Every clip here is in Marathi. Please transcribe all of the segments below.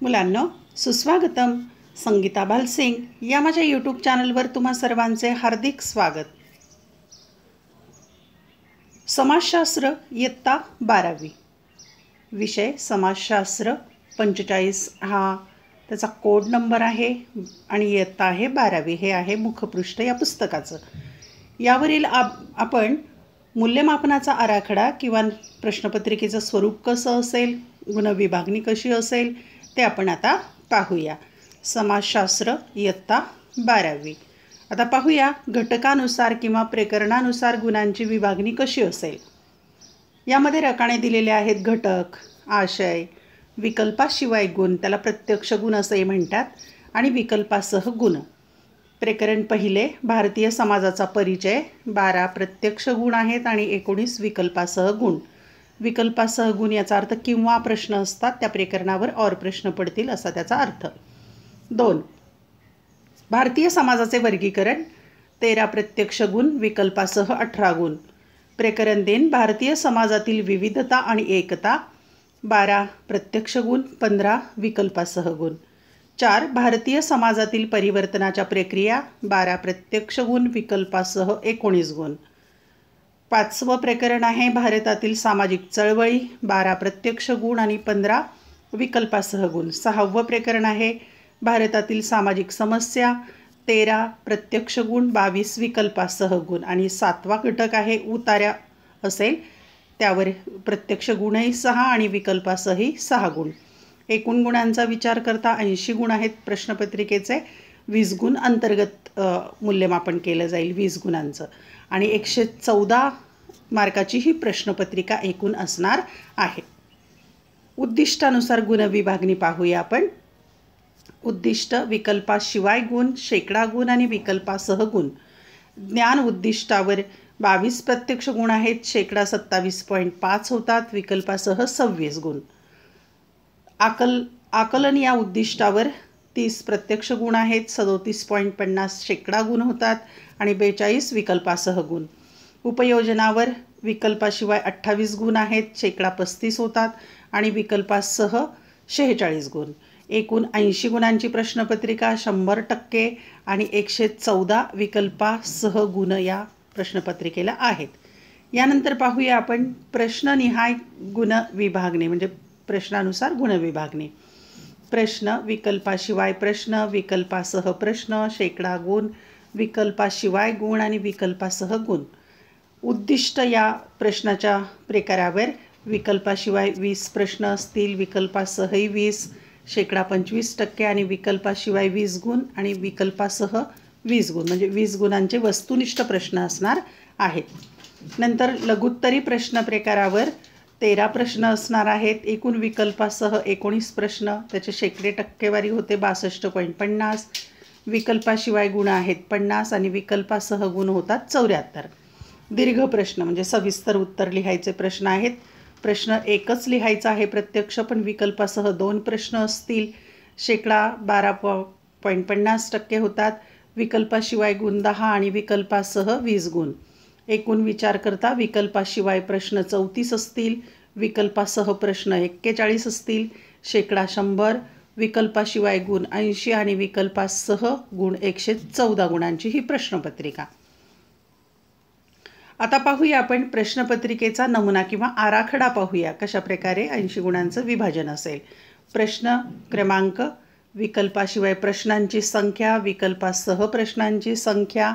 मुलांनो, सुस्वागतम. संगीता भालसिंग या माझ्या यूट्यूब चॅनलवर तुम्हा सर्वांचे हार्दिक स्वागत. समाजशास्त्र इयत्ता 12वी. विषय समाजशास्त्र 45 हा त्याचा कोड नंबर आहे आणि इयत्ता आहे 12वी. हे आहे मुखपृष्ठ या पुस्तकाचं. यावरील आपण मूल्यमापनाचा आराखडा किंवा प्रश्नपत्रिकेचं स्वरूप कसं असेल, गुणविभागणी कशी असेल ते आपण आता पाहूया. समाजशास्त्र इयत्ता 12वी. आता पाहूया घटकानुसार किंवा प्रकरणानुसार गुणांची विभागणी कशी असेल. यामध्ये रकाने दिलेले आहेत. घटक, आशय, विकल्पाशिवाय गुण, त्याला प्रत्यक्ष गुण असेही म्हणतात, आणि विकल्पासह गुण. प्रकरण पहिले भारतीय समाजाचा परिचय. 12 प्रत्यक्ष गुण आहेत आणि 19 विकल्पासह गुण. विकल्पासह गुण याचा अर्थ किंवा प्रश्न असतात, त्या प्रकरणावर और प्रश्न पडतील असा त्याचा अर्थ. 2 भारतीय समाजाचे वर्गीकरण. 13 प्रत्यक्ष गुण, विकल्पासह 18 गुण. प्रकरण 3 भारतीय समाजातील विविधता आणि एकता. 12 प्रत्यक्ष गुण, 15 विकल्पासह गुण. 4 भारतीय समाजातील परिवर्तनाच्या प्रक्रिया. 12 प्रत्यक्ष गुण, विकल्पासह 19 गुण. 5वं प्रकरण आहे भारतातील सामाजिक चळवळी. 12 प्रत्यक्ष गुण आणि 15 विकल्पासह गुण. 6वं प्रकरण आहे भारतातील सामाजिक समस्या. 13 प्रत्यक्ष गुण, 22 विकल्पासह गुण. आणि 7वा घटक आहे उतार्या असेल, त्यावर प्रत्यक्ष गुणही 6 आणि विकल्पासहही 6 गुण. एकूण गुणांचा विचार करता 80 गुण आहेत प्रश्नपत्रिकेचे. 20 गुण अंतर्गत मूल्यमापन केलं जाईल 20 गुणांचं. आणि 114 मार्काची ही प्रश्नपत्रिका एकूण असणार आहे. उद्दिष्टानुसार गुणविभागणी पाहूया आपण. उद्दिष्ट: विकल्पाशिवाय गुण, शेकडा गुण आणि विकल्पासह गुण. ज्ञान उद्दिष्टावर 22 प्रत्यक्ष गुण आहेत, शेकडा 27.5 होतात, विकल्पासह 26 गुण. आकलन या उद्दिष्टावर 30 प्रत्यक्ष गुण आहेत, 37.50 शेकडा गुण होतात आणि 42 विकल्पासह गुण. उपयोजनावर विकल्पाशिवाय 28 गुण आहेत, शेकडा 35 होतात आणि विकल्पासह 46 गुण. एकूण 80 गुणांची प्रश्नपत्रिका 100% आणि 114 विकल्पासह गुण या प्रश्नपत्रिकेला आहेत. यानंतर पाहूया आपण प्रश्ननिहाय गुण विभागणी, म्हणजे प्रश्नानुसार गुण विभागणी. प्रश्न: विकल्पाशिवाय प्रश्न, विकल्पासह प्रश्न, शेकडा गुण, विकल्पाशिवाय गुण आणि विकल्पासह गुण. उद्दिष्ट या प्रश्नाच्या प्रकारावर विकल्पाशिवाय 20 प्रश्न असतील, विकल्पासहही 20, शेकडा 25% आणि विकल्पाशिवाय 20 गुण आणि विकल्पासह 20 गुण, म्हणजे 20 गुणांचे वस्तुनिष्ठ प्रश्न असणार आहेत. नंतर लघुत्तरी प्रश्न प्रकारावर 13 प्रश्न असणार आहेत. एकूण विकल्पासह 19 प्रश्न, त्याचे शेकडे टक्केवारी होते 62.50. विकल्पाशिवाय गुण आहेत 50 आणि विकल्पासह गुण होतात 74. दीर्घ प्रश्न म्हणजे सविस्तर उत्तर लिहायचे प्रश्न आहेत. प्रश्न एकच लिहायचा आहे प्रत्यक्ष, पण विकल्पासह 2 प्रश्न असतील, शेकडा 12.50% होतात, विकल्पाशिवाय गुण 10 आणि विकल्पासह 20 गुण. एकूण विचार करता विकल्पाशिवाय प्रश्न 34 असतील, विकल्पासह प्रश्न 41 असतील, शेकडा 100, विकल्पाशिवाय गुण 80 आणि विकल्पासह गुण 114 गुणांची ही प्रश्नपत्रिका. आता पाहूया आपण प्रश्नपत्रिकेचा नमुना किंवा आराखडा पाहूया, कशा प्रकारे 80 गुणांचं विभाजन असेल. प्रश्न क्रमांक, विकल्पाशिवाय प्रश्नांची संख्या, विकल्पासह प्रश्नांची संख्या,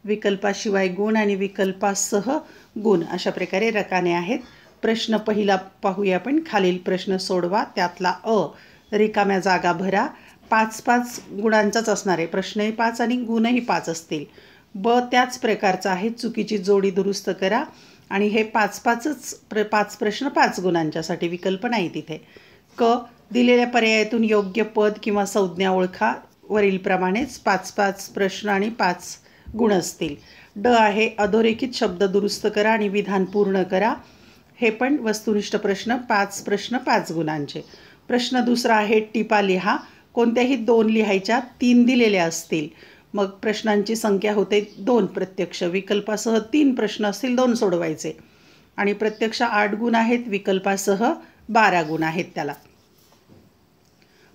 विकल्पाशिवाय गुण आणि विकल्पासह गुण, अशा प्रकारे रकाने आहेत. प्रश्न पहिला पाहूया आपण. खालील प्रश्न सोडवा, त्यातला अ रिकाम्या जागा भरा. 5-5 गुणांचाच असणार आहे. प्रश्नही 5 आणि गुणही 5 असतील. ब त्याच प्रकारचा आहे, चुकीची जोडी दुरुस्त करा. आणि हे 5 प्रश्न 5 गुणांच्यासाठी, विकल्प नाही तिथे. क दिलेल्या पर्यायातून योग्य पद किंवा संज्ञा ओळखा. वरीलप्रमाणेच 5 प्रश्न आणि 5 गुण असतील. ड आहे, अधोरेखित शब्द दुरुस्त करा आणि विधान पूर्ण करा. हे पण वस्तुनिष्ठ प्रश्न 5 गुणांचे. प्रश्न दुसरा आहे, टिपा लिहा. कोणत्याही 2 लिहायच्या, 3 दिलेल्या असतील, मग प्रश्नांची संख्या होते 2 प्रत्यक्ष. विकल्पासह 3 प्रश्न असतील, 2 सोडवायचे. आणि प्रत्यक्ष 8 गुण आहेत, विकल्पासह 12 गुण आहेत त्याला.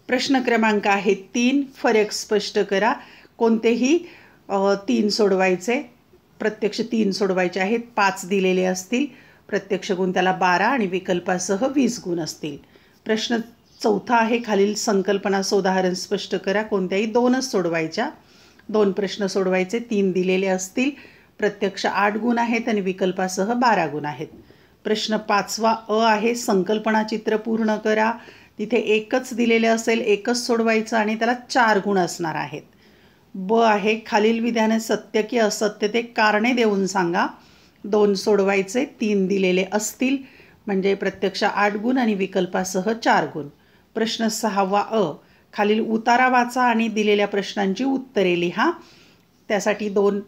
प्रश्न क्रमांक आहे 3, फरक स्पष्ट करा. कोणतेही 3 सोडवायचे. प्रत्यक्ष 3 सोडवायचे आहेत. 5 दिलेले असतील, प्रत्यक्ष गुण त्याला 12 आणि विकल्पासह 20 गुण असतील. प्रश्न चौथा आहे, खालील संकल्पनाचं उदाहरण स्पष्ट करा. कोणत्याही 2च सोडवायच्या. 2 प्रश्न सोडवायचे. 3 दिलेले असतील, प्रत्यक्ष 8 गुण आहेत आणि विकल्पासह 12 गुण आहेत. प्रश्न 5वा आहे, संकल्पना चित्र पूर्ण करा. तिथे एकच दिलेले असेल, एकच सोडवायचं आणि त्याला 4 गुण असणार आहेत. आहे, खालील विधाने सत्य की असत्य ते कारणे देऊन सांगा. 2 सोडवायचे. 3 दिलेले असतील म्हणजे प्रत्यक्ष 8 गुण आणि विकल्पासह 4 गुण. प्रश्न 6वा खालील उतारा वाचा आणि दिलेल्या प्रश्नांची उत्तरे लिहा. त्यासाठी 2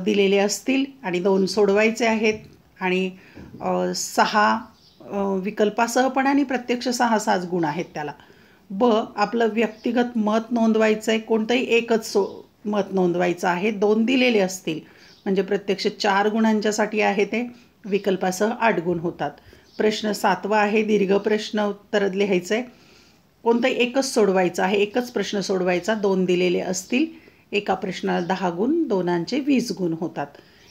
दिलेले असतील आणि 2 सोडवायचे आहेत आणि 6 विकल्पासह पण आणि प्रत्यक्ष 6 गुण आहेत त्याला. आपलं व्यक्तिगत मत नोंदवायचं आहे. कोणतंही एकच मत नोंदवायचं आहे. 2 दिलेले असतील म्हणजे प्रत्यक्ष 4 गुणांच्यासाठी आहे ते, विकल्पासह 8 गुण होतात. प्रश्न 7वा आहे, दीर्घ प्रश्न उत्तर लिहायचं आहे. कोणतंही एकच सोडवायचं आहे. एकच प्रश्न सोडवायचा. 2 दिलेले असतील, एका प्रश्नाला 10 गुण, 2 20 गुण होतात.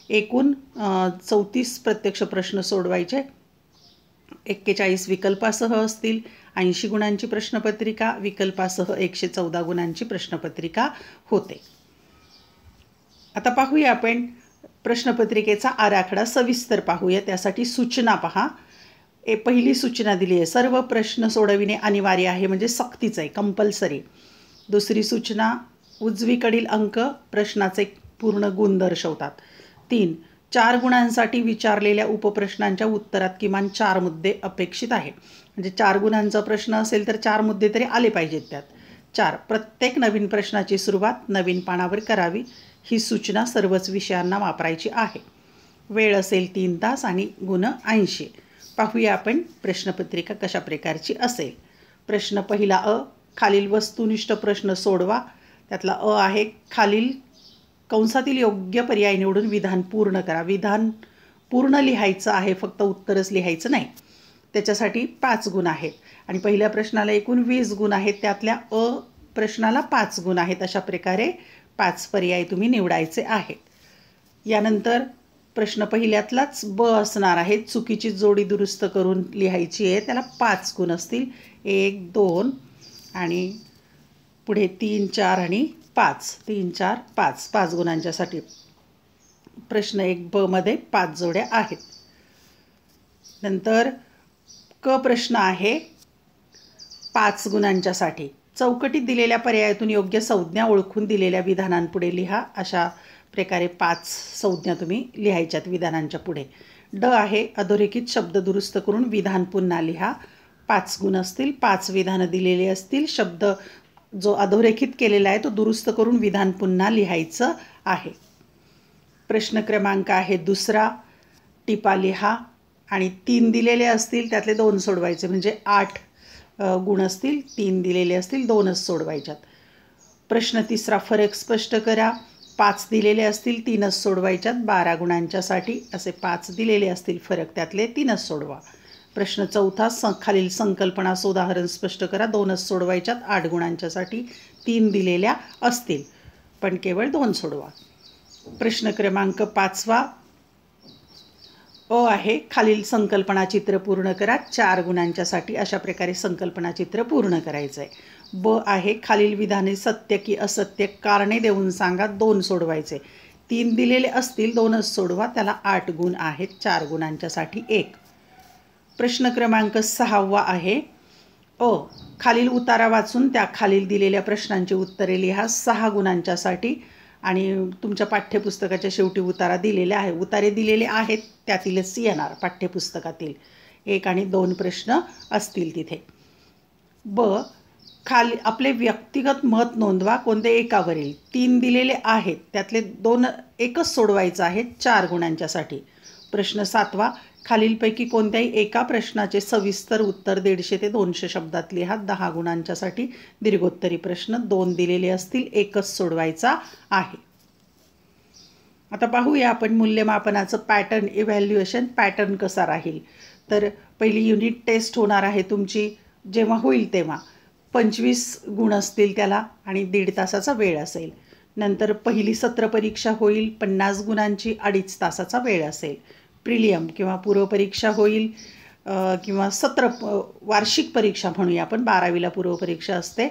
एकूण 34 प्रत्यक्ष प्रश्न सोडवायचे. 41 विकल्पासह असतील. 80 गुणांची प्रश्नपत्रिका, विकल्पासह 114 गुणांची प्रश्नपत्रिका होते. आता पाहूया आपण प्रश्नपत्रिकेचा आराखडा सविस्तर पाहूया. त्यासाठी सूचना पहा. पहिली सूचना दिली आहे, सर्व प्रश्न सोडविणे अनिवार्य आहे म्हणजे सक्तीचं आहे, कंपल्सरी. दुसरी सूचना, उजवीकडील अंक प्रश्नाचे पूर्ण गुण दर्शवतात. 3, 4 गुणांसाठी विचारलेल्या उपप्रश्नांच्या उत्तरात किमान 4 मुद्दे अपेक्षित आहे. म्हणजे 4 गुणांचा प्रश्न असेल तर 4 मुद्दे तरी आले पाहिजेत त्यात. 4, प्रत्येक नवीन प्रश्नाची सुरुवात नवीन पानावर करावी. ही सूचना सर्वच विषयांना वापरायची आहे. वेळ असेल 3 तास आणि गुण 80. पाहूया आपण प्रश्नपत्रिका कशा प्रकारची असेल. प्रश्न पहिला खालील वस्तुनिष्ठ प्रश्न सोडवा. त्यातला आहे, खालील कंसातील योग्य पर्याय निवडून विधान पूर्ण करा. विधान पूर्ण लिहायचं आहे, फक्त उत्तरच लिहायचं नाही. त्याच्यासाठी 5 गुण आहेत आणि पहिल्या प्रश्नाला एकूण 20 गुण आहेत. त्यातल्या प्रश्नाला 5 गुण आहेत. अशा प्रकारे 5 पर्याय तुम्ही निवडायचे आहेत. यानंतर प्रश्न पहिल्यातलाच असणार आहे. चुकीची जोडी दुरुस्त करून लिहायची आहे. त्याला 5 गुण असतील. 1, 2 आणि पुढे 3, 4 आणि 5. 3, 4, 5. 5 गुणांच्यासाठी. प्रश्न 1 मध्ये 5 जोड्या आहेत. नंतर प्रश्न आहे 5 गुणांच्यासाठी. चौकटीत दिलेल्या पर्यायातून योग्य संज्ञा ओळखून दिलेल्या विधानांपुढे लिहा. अशा प्रकारे 5 संज्ञा तुम्ही लिहायच्यात विधानांच्या पुढे. आहे, अधोरेखित शब्द दुरुस्त करून विधान पुन्हा लिहा. 5 गुण असतील. 5 विधानं दिलेली असतील. शब्द जो अधोरेखित केलेला आहे तो दुरुस्त करून विधान पुन्हा लिहायचं आहे. प्रश्न क्रमांक आहे 2, टिपा लिहा आणि 3 दिलेले असतील, त्यातले 2 सोडवायचे म्हणजे 8 गुण असतील. 3 दिलेले असतील, 2च सोडवायच्यात. प्रश्न 3, फरक स्पष्ट करा. 5 दिलेले असतील, 3च सोडवायच्यात. 12 गुणांच्यासाठी असे 5 दिलेले असतील फरक, त्यातले 3च सोडवा. प्रश्न 4, खालील संकल्पनाचं उदाहरण स्पष्ट करा. 2च सोडवायच्यात. 8 गुणांच्यासाठी 3 दिलेल्या असतील पण केवळ 2 सोडवा. प्रश्न क्रमांक 5 आहे, खालील संकल्पना चित्र पूर्ण करा. 4 गुणांच्यासाठी अशा प्रकारे संकल्पना चित्र पूर्ण करायचं आहे. आहे, खालील विधाने सत्य की असत्य कारणे देऊन सांगा. 2 सोडवायचे. 3 दिलेले असतील, 2च सोडवा. त्याला 8 गुण आहेत. 4 गुणांच्यासाठी 1. प्रश्न क्रमांक 6 आहे, खालील उतारा वाचून त्या खालील दिलेल्या प्रश्नांची उत्तरे लिहा. 6 गुणांच्यासाठी आणि तुमच्या पाठ्यपुस्तकाच्या शेवटी उतारा दिलेला आहे. उतारे दिलेले आहेत, त्यातीलच येणार पाठ्यपुस्तकातील. 1 आणि 2 प्रश्न असतील तिथे. खाली आपले व्यक्तिगत मत नोंदवा. कोणते एकावरील. 3 दिलेले आहेत, त्यातले 2 एकच सोडवायचं आहे 4 गुणांच्यासाठी. प्रश्न 7, खालीलपैकी कोणत्याही एका प्रश्नाचे सविस्तर उत्तर 150 ते 200 शब्दात लिहा. 10 गुणांच्यासाठी दीर्घोत्तरी प्रश्न. 2 दिलेले असतील, एकच सोडवायचा आहे. आता पाहूया आपण मूल्यमापनाचं पॅटर्न, इव्हॅल्युएशन पॅटर्न कसा राहील. तर पहिली युनिट टेस्ट होणार आहे तुमची. जेव्हा होईल तेव्हा 25 गुण असतील त्याला आणि 1.5 तासाचा वेळ असेल. नंतर पहिली सत्र परीक्षा होईल 50 गुणांची, 2.5 तासाचा वेळ असेल. प्रिलियम किंवा पूर्वपरीक्षा होईल किंवा वार्षिक परीक्षा म्हणूया आपण. 12वीला पूर्वपरीक्षा असते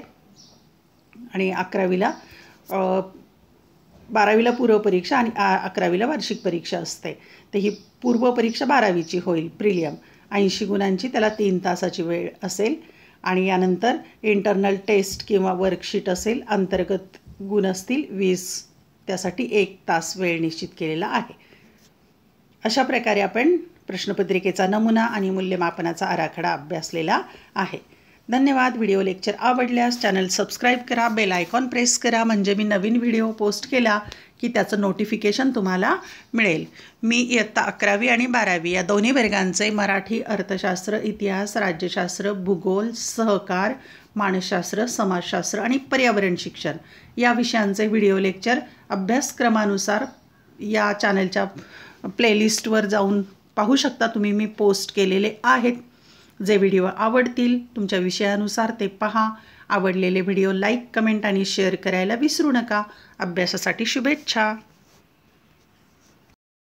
आणि 12वीला पूर्वपरीक्षा आणि 11वीला वार्षिक परीक्षा असते. तर ही पूर्वपरीक्षा 12वीची होईल प्रिलियम. 80 गुणांची, त्याला 3 तासाची वेळ असेल. आणि यानंतर इंटरनल टेस्ट किंवा वर्कशीट असेल. अंतर्गत गुण असतील 20, त्यासाठी 1 तास वेळ निश्चित केलेला आहे. अशा प्रकारे आपण प्रश्नपत्रिकेचा नमुना आणि मूल्यमापनाचा आराखडा अभ्यासलेला आहे. धन्यवाद. व्हिडिओ लेक्चर आवडल्यास चॅनल सबस्क्राईब करा, बेल आयकॉन प्रेस करा, म्हणजे मी नवीन व्हिडिओ पोस्ट केला की त्याचं नोटिफिकेशन तुम्हाला मिळेल. मी इयत्ता 11वी आणि 12वी या दोन्ही वर्गांचे मराठी, अर्थशास्त्र, इतिहास, राज्यशास्त्र, भूगोल, सहकार, मानसशास्त्र, समाजशास्त्र आणि पर्यावरण शिक्षण या विषयांचे व्हिडिओ लेक्चर अभ्यासक्रमानुसार या चॅनलच्या प्लेलिस्टवर जाऊन पाहू शकता तुम्ही. मी पोस्ट केलेले आहेत. जे व्हिडिओ आवडतील तुमच्या विषयानुसार ते पहा. आवडलेले व्हिडिओ लाईक, कमेंट आणि शेअर करायला विसरू नका. अभ्यासासाठी शुभेच्छा.